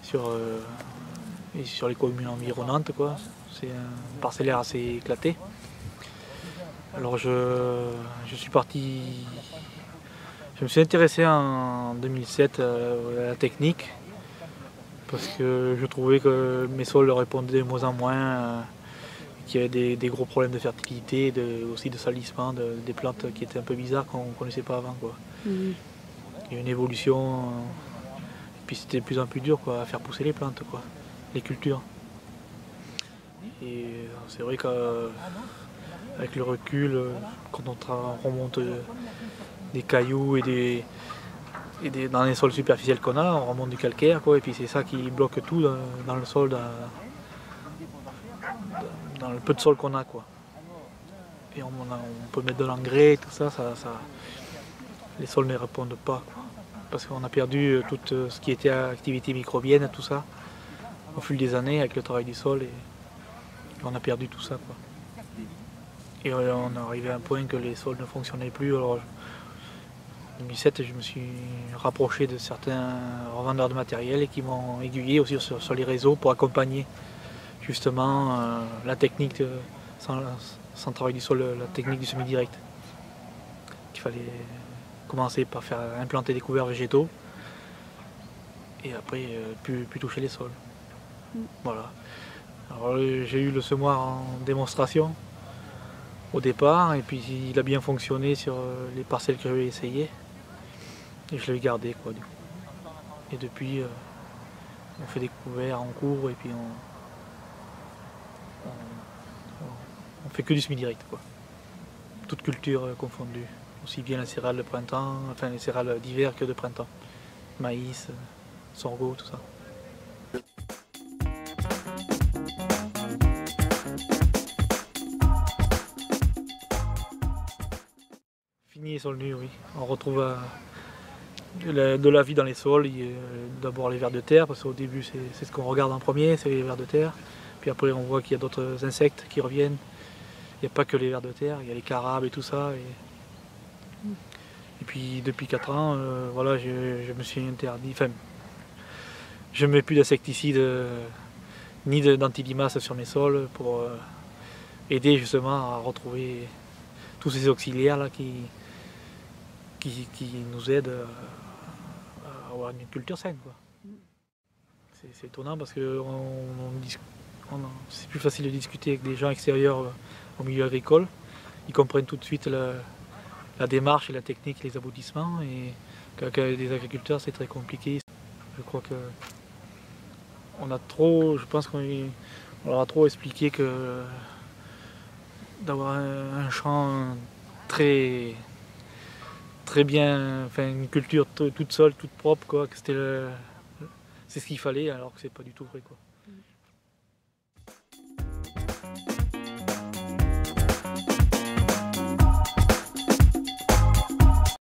sur, et sur les communes environnantes, quoi. C'est un parcellaire assez éclaté. Alors je suis parti, je me suis intéressé en 2007 à la technique parce que je trouvais que mes sols répondaient de moins en moins, qu'il y avait des gros problèmes de fertilité, aussi de salissement, des plantes qui étaient un peu bizarres qu'on ne connaissait pas avant, quoi. Il y a une évolution, et puis c'était de plus en plus dur, quoi, à faire pousser les plantes, quoi, les cultures. Et c'est vrai qu'avec le recul, quand on remonte des cailloux dans les sols superficiels qu'on a, on remonte du calcaire, quoi, et puis c'est ça qui bloque tout dans le sol, dans le peu de sol qu'on a, quoi. Et on peut mettre de l'engrais, tout ça, les sols ne répondent pas, quoi. Parce qu'on a perdu tout ce qui était activité microbienne, tout ça, au fil des années avec le travail du sol, et on a perdu tout ça, quoi. Et on est arrivé à un point que les sols ne fonctionnaient plus. Alors, en 2007, je me suis rapproché de certains revendeurs de matériel et qui m'ont aiguillé aussi sur les réseaux pour accompagner justement la technique sans travail du sol, la technique du semi-direct. Il fallait commencer par faire implanter des couverts végétaux et après plus toucher les sols. Voilà. Alors j'ai eu le semoir en démonstration au départ et puis il a bien fonctionné sur les parcelles que j'avais essayé et je l'ai gardé, quoi, du coup. Et depuis on fait des couverts en cours et puis on fait que du semi-direct, quoi. Toutes cultures confondues, aussi bien les céréales de printemps, enfin les céréales d'hiver que de printemps. Maïs, sorgho, tout ça. Fini les sols nus, oui. On retrouve de la vie dans les sols. D'abord les vers de terre, parce qu'au début c'est ce qu'on regarde en premier, c'est les vers de terre. Puis après on voit qu'il y a d'autres insectes qui reviennent. Il n'y a pas que les vers de terre, il y a les carabes et tout ça. Et puis depuis 4 ans, voilà, je me suis interdit, enfin, je ne mets plus d'insecticides ni d'antilimaces sur mes sols pour aider justement à retrouver tous ces auxiliaires là qui nous aident à avoir une culture saine, quoi. C'est étonnant parce que c'est plus facile de discuter avec des gens extérieurs au milieu agricole. Ils comprennent tout de suite la démarche et la technique, les aboutissements, et qu'avec des agriculteurs c'est très compliqué. Je crois que je pense qu'on leur a trop expliqué que d'avoir un champ très bien, enfin une culture toute seule, toute propre, quoi, que c'est ce qu'il fallait, alors que c'est pas du tout vrai, quoi.